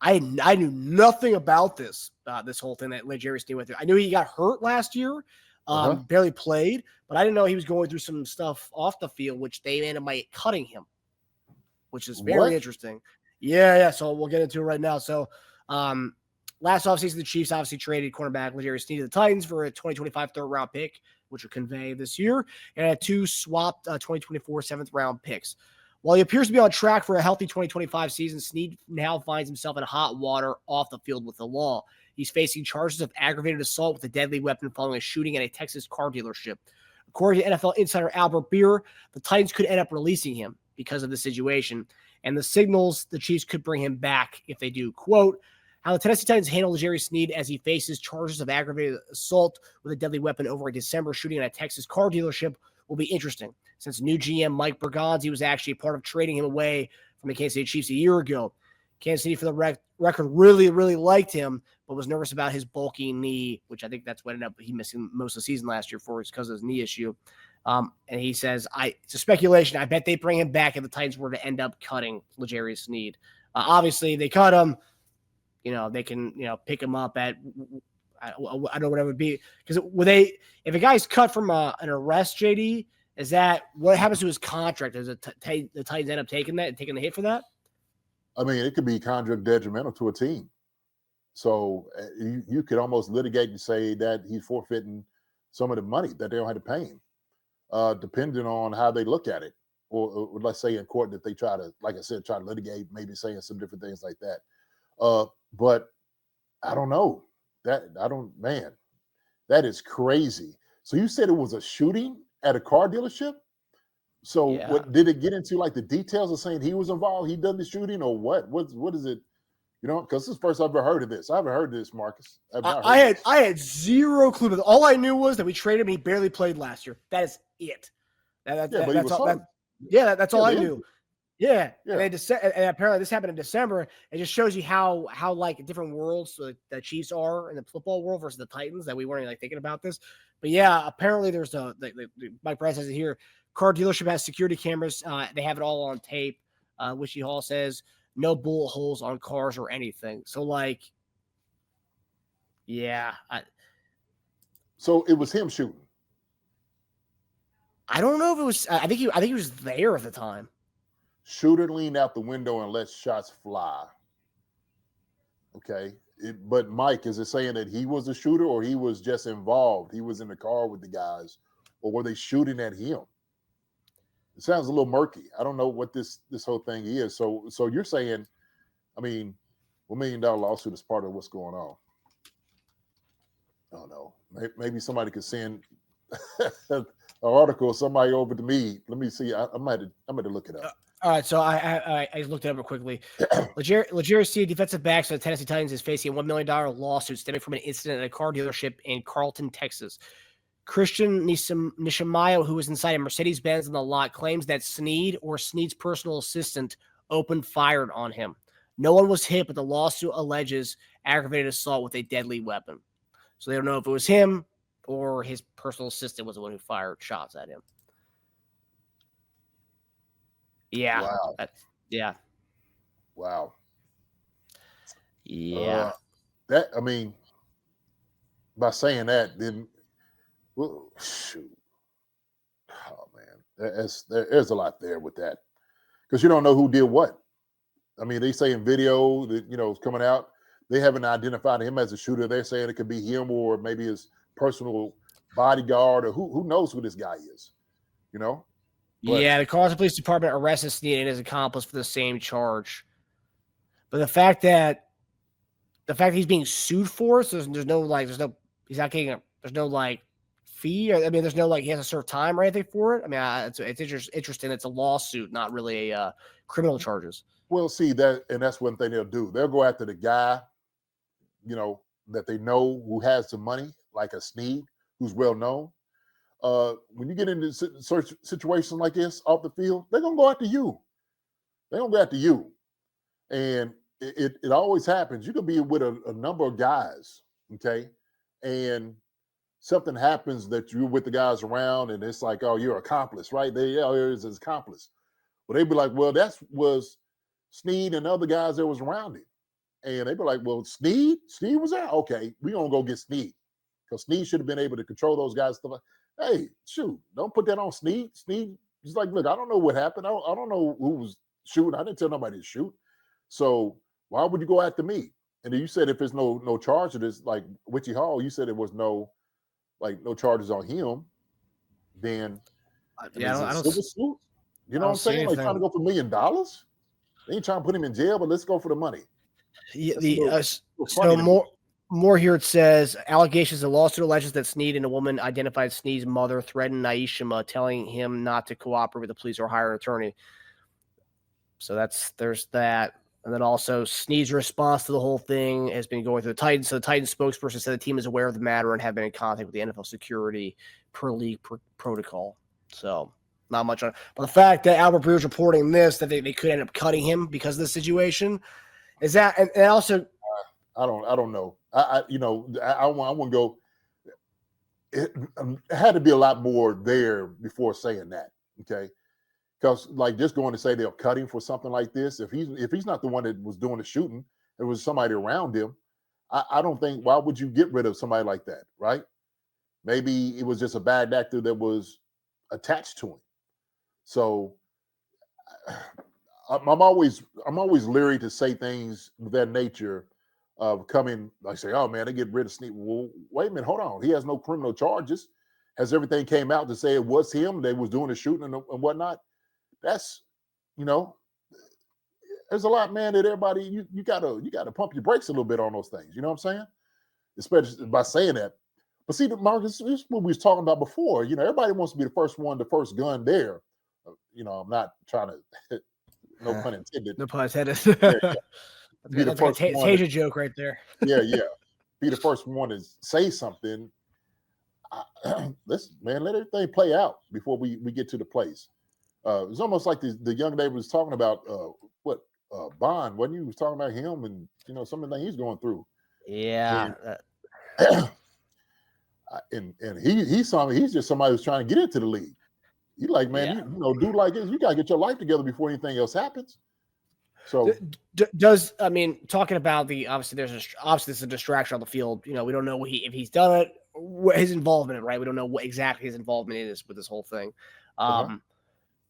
I knew nothing about this whole thing that L'Jarius Sneed went through. I knew he got hurt last year, barely played, but I didn't know he was going through some stuff off the field, which they ended up cutting him, which is very interesting. Yeah. So we'll get into it right now. So last offseason, the Chiefs obviously traded cornerback L'Jarius Sneed to the Titans for a 2025 third-round pick, which will convey this year, and had 2 swapped 2024 seventh-round picks. While he appears to be on track for a healthy 2025 season, Sneed now finds himself in hot water off the field with the law. He's facing charges of aggravated assault with a deadly weapon following a shooting at a Texas car dealership. According to NFL insider Albert Breer, the Titans could end up releasing him because of the situation, and the signals the Chiefs could bring him back if they do. Quote, how the Tennessee Titans handle L'Jarius Sneed as he faces charges of aggravated assault with a deadly weapon over a December shooting at a Texas car dealership will be interesting, since new GM Mike Borgonzi was actually a part of trading him away from the Kansas City Chiefs a year ago. Kansas City, for the record, really, really liked him, but was nervous about his bulky knee, which I think that's what ended up he missing most of the season last year for because of his knee issue. And he says, it's a speculation. I bet they bring him back if the Titans were to end up cutting L'Jarius Sneed. Obviously, they cut him. They can, pick him up at, I don't know what it would be. Because if a guy's cut from an arrest, JD, is that what happens to his contract? Does the Titans end up taking that and taking the hit for that? I mean, it could be contract detrimental to a team. So you could almost litigate and say that he's forfeiting some of the money that they don't have to pay him, depending on how they look at it. Or let's say in court that they try to, like I said, try to litigate, maybe saying some different things like that. But I don't know. Man, that is crazy. So you said it was a shooting at a car dealership? So what did it get into, like the details of saying he was involved, he done the shooting, or what? What is it? Because this is the first I've ever heard of this. I haven't heard this, Marcus. I had zero clue. All I knew was that we traded him. He barely played last year. That is it. That's all I knew. Yeah. And apparently this happened in December. It just shows you how like different worlds the Chiefs are in the football world versus the Titans, that we weren't like thinking about this. But yeah, apparently there's Mike Price has it here. Car dealership has security cameras. They have it all on tape. Wishy Hall says no bullet holes on cars or anything. So so it was him shooting. I don't know if it was. I think he was there at the time. Shooter leaned out the window and let shots fly. Okay. But Mike, is it saying that he was a shooter or he was just involved? He was in the car with the guys, or were they shooting at him? It sounds a little murky. I don't know what this whole thing is. So you're saying, I mean, $1 million lawsuit is part of what's going on. I don't know. Maybe somebody could send an article, somebody over to me. Let me see. I'm going to look it up. All right, so I looked it up real quickly. L'Jarius Sneed, defensive backs for the Tennessee Titans, is facing a $1 million lawsuit stemming from an incident at a car dealership in Carlton, Texas. Christian Nishimiya, who was inside a Mercedes-Benz in the lot, claims that Sneed or Sneed's personal assistant opened fire on him. No one was hit, but the lawsuit alleges aggravated assault with a deadly weapon. So they don't know if it was him or his personal assistant was the one who fired shots at him. Yeah. Wow. Wow. Yeah. By saying that, then, well, shoot. Oh man, there's a lot there with that, because you don't know who did what. I mean, they say in video that it's coming out, they haven't identified him as a shooter. They're saying it could be him or maybe his personal bodyguard, or who knows who this guy is. But, the Carlton Police Department arrested Sneed and his accomplice for the same charge. But the fact that he's being sued for it, so there's no he's not getting there's no fee. I mean, there's no he has to serve time or anything for it. I mean, it's interesting. It's a lawsuit, not really a criminal charges. Well, see that, and that's one thing they'll do. They'll go after the guy, that they know who has the money, like a Sneed, who's well known. When you get into situations like this off the field, they're gonna go after you. And it always happens. You can be with a number of guys, okay, and something happens that you're with the guys around, and it's like, oh, you're accomplice, right? Here's his accomplice. Well, they'd be like, well, that was Sneed and other guys that was around him. And they be like, well, Sneed was out. Okay, we gonna go get Sneed. Because Sneed should have been able to control those guys. Stuff like, hey, shoot, don't put that on Sneed. Sneed, he's like, look, I don't know what happened. I don't know who was shooting. I didn't tell nobody to shoot. So why would you go after me? And then you said if there's no charge of this, like Witchy Hall, you said there was no charges on him. Then yeah, is it civil suit? You know what I'm see saying? Like anything. trying to go for $1 million. They ain't trying to put him in jail, but let's go for the money. Yeah, so more here it says allegations of lawsuit alleges that Sneed and a woman identified Sneed's mother threatened Naishima, telling him not to cooperate with the police or hire an attorney. So there's that. And then also Sneed's response to the whole thing has been going through the Titans. So the Titans spokesperson said the team is aware of the matter and have been in contact with the NFL security per league protocol. So not much on it. But the fact that Albert Breer is reporting this, that they could end up cutting him because of this situation, is that, and also, I don't know. I want to go. It had to be a lot more there before saying that. Okay, because like just going to say they'll cut him for something like this, if he's not the one that was doing the shooting, it was somebody around him. I don't think. Why would you get rid of somebody like that, right? Maybe it was just a bad actor that was attached to him. So I'm always leery to say things of that nature of coming, like say, oh man, they get rid of Sneed. Well, wait a minute, hold on. He has no criminal charges. Has everything came out to say it was him? They was doing the shooting and whatnot. That's, there's a lot, man, that everybody you gotta pump your brakes a little bit on those things. You know what I'm saying? Especially by saying that. But see, Marcus, this is what we was talking about before. Everybody wants to be the first gun there. I'm not trying to, no pun intended. No pun intended. Yeah. Be the first one. Tasia joke right there. Yeah. Be the first one to say something. Let everything play out before we get to the place. It's almost like the young lady was talking about Bond. When you was talking about him and some of the things he's going through. Yeah. And he's just somebody who's trying to get into the league. You like, man, yeah. Do like this. You gotta get your life together before anything else happens. So talking about obviously this is a distraction on the field. We don't know if he's done it, his involvement in it, right? We don't know what exactly his involvement is with this whole thing.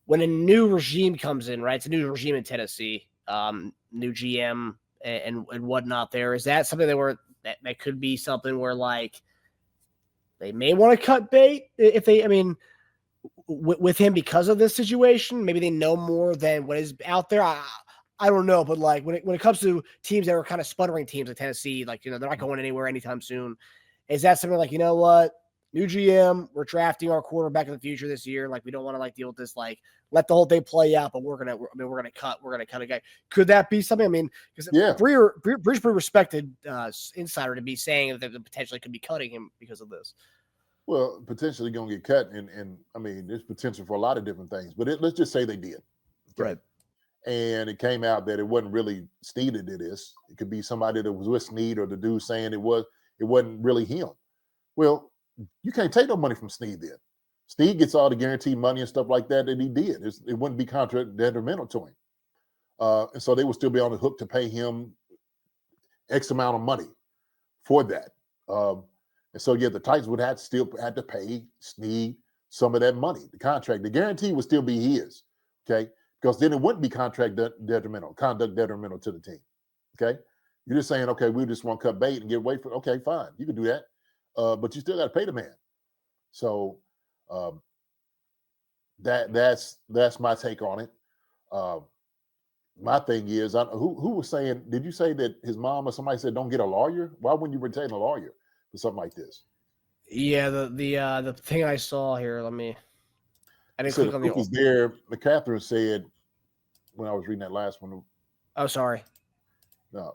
When a new regime comes in, right? It's a new regime in Tennessee, new GM and whatnot. Is that something that could be something where like they may want to cut bait if they, with him because of this situation? Maybe they know more than what is out there. I don't know, but like when it comes to teams that are kind of sputtering teams like Tennessee, like they're not going anywhere anytime soon. Is that something like, what? New GM, we're drafting our quarterback in the future this year. Like we don't want to deal with this. Like let the whole thing play out, but we're gonna cut a guy. Could that be something? Because Breer's pretty respected insider to be saying that they potentially could be cutting him because of this. Well, potentially going to get cut, and there's potential for a lot of different things. But let's just say they did, okay? Right? And it came out that it wasn't really Sneed that did this. It could be somebody that was with Sneed, or the dude saying it wasn't really him. Well, you can't take no money from Sneed then. Sneed gets all the guaranteed money and stuff like that he did. It wouldn't be contract detrimental to him. And so they would still be on the hook to pay him X amount of money for that. And so, the Titans would have to pay Sneed some of that money. The contract, the guarantee would still be his, okay? Because then it wouldn't be conduct detrimental to the team, okay? You're just saying, okay, we just want to cut bait and get away from. Okay, fine, you can do that, but you still got to pay the man. So that's my take on it. My thing is, who was saying? Did you say that his mom or somebody said don't get a lawyer? Why wouldn't you retain a lawyer for something like this? Yeah, the thing I saw here. I didn't click on the proof is there. McCaffrey said when I was reading that last one. Oh, sorry. No.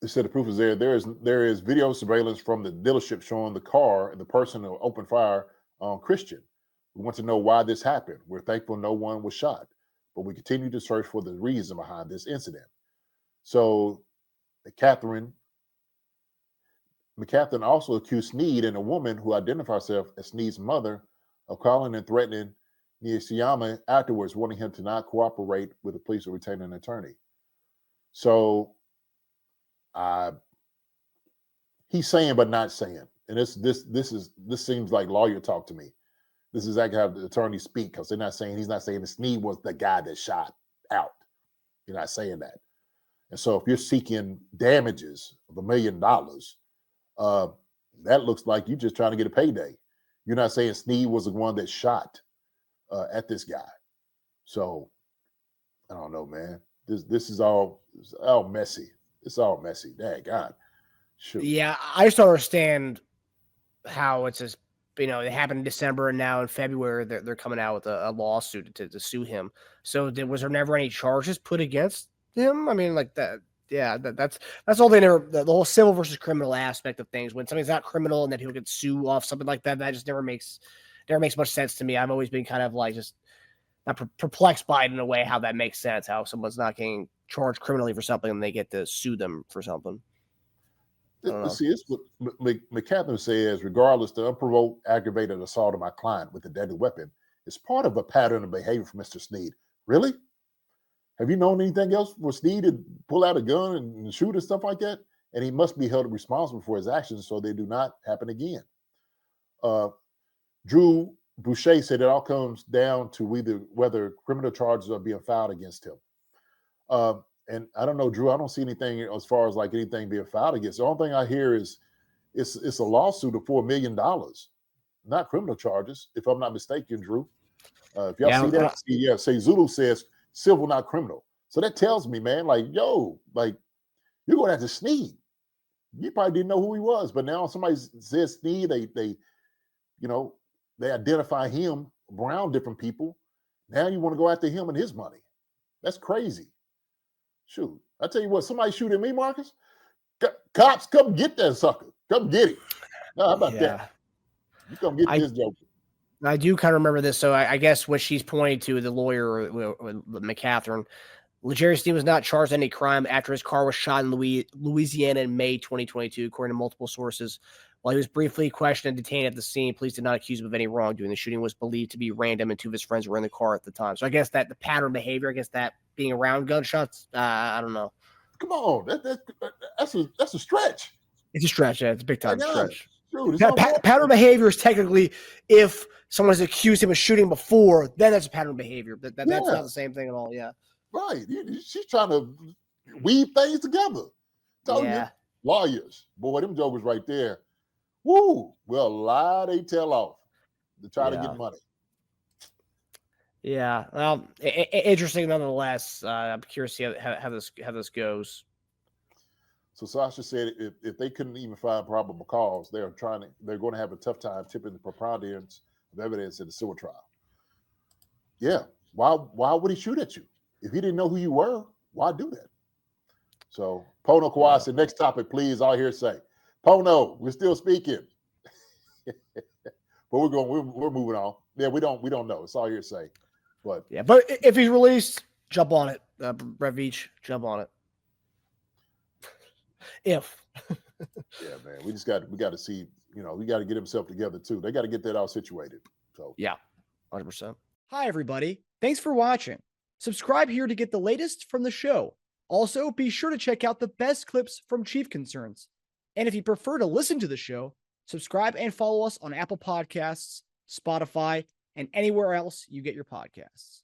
They said the proof is there. There is video surveillance from the dealership showing the car and the person who opened fire on Christian. We want to know why this happened. We're thankful no one was shot, but we continue to search for the reason behind this incident. So McCaffrey also accused Sneed and a woman who identified herself as Sneed's mother of calling and threatening Nishiyama afterwards, wanting him to not cooperate with the police or retain an attorney. So he's saying but not saying. And this seems like lawyer talk to me. This is exactly how the attorneys speak, because he's not saying that Sneed was the guy that shot out. You're not saying that. And so if you're seeking damages of $1 million, that looks like you're just trying to get a payday. You're not saying Sneed was the one that shot at this guy. So I don't know, man. This is all messy. It's all messy. Dang God. Shoot. Yeah, I just don't understand how it's just, it happened in December, and now in February they're coming out with a lawsuit to sue him. So was there never any charges put against him? I mean, like that. Yeah, that's all they never. The whole civil versus criminal aspect of things. When something's not criminal and then he'll get sued off something like that, that just never makes much sense to me. I've always been kind of like just not perplexed by it in a way how that makes sense. How someone's not getting charged criminally for something and they get to sue them for something. See, it's what McCaffrey says, regardless, the unprovoked aggravated assault of my client with a deadly weapon is part of a pattern of behavior for Mr. Sneed. Really? Have you known anything else for Sneed to pull out a gun and shoot and stuff like that? And he must be held responsible for his actions so they do not happen again. Drew Boucher said it all comes down to whether criminal charges are being filed against him. And I don't know, Drew, I don't see anything as far as like anything being filed against. The only thing I hear is it's a lawsuit of $4 million, not criminal charges, if I'm not mistaken, Drew. If y'all see that, say Zulu says civil, not criminal. So that tells me, man, like, yo, like you're going after Sneed. You probably didn't know who he was, but now somebody says Sneed, they identify him around different people. Now you want to go after him and his money. That's crazy. Shoot, I tell you what, somebody shoot at me, Marcus. Cops, come get that sucker. Come get it. How about that? You come get this joke. I do kind of remember this. So I guess what she's pointing to, the lawyer, McCaffrey, L'Jarius Sneed was not charged with any crime after his car was shot in Louisiana in May 2022, according to multiple sources. While he was briefly questioned and detained at the scene, police did not accuse him of any wrongdoing. The shooting was believed to be random, and two of his friends were in the car at the time. So I guess that the pattern behavior, I guess that being around gunshots, I don't know. Come on, that's a stretch. It's a stretch. Yeah, it's a big time stretch. Dude, pattern behavior is technically if someone has accused him of shooting before, then that's a pattern behavior. That's not the same thing at all. Yeah. Right. She's trying to weave things together. Tell you, lawyers, boy, them jokers right there. Woo! Well, lie they tell off to try to get money. Yeah. Well, interesting nonetheless. I'm curious to see how this goes. So Sasha said if they couldn't even find probable cause, they're going to have a tough time tipping the preponderance of evidence in the civil trial. Yeah. Why would he shoot at you? If he didn't know who you were, why do that? So Pono Kawhi said, next topic, please. All hearsay. Pono, we're still speaking. But we're moving on. Yeah, we don't know. It's all hearsay. But if he's released, jump on it. Brett Veach, jump on it. Yeah, man. We got to see, we got to get himself together too. They got to get that all situated. So 100%. Hi, everybody. Thanks for watching. Subscribe here to get the latest from the show. Also, be sure to check out the best clips from Chief Concerns. And if you prefer to listen to the show, subscribe and follow us on Apple Podcasts, Spotify, and anywhere else you get your podcasts.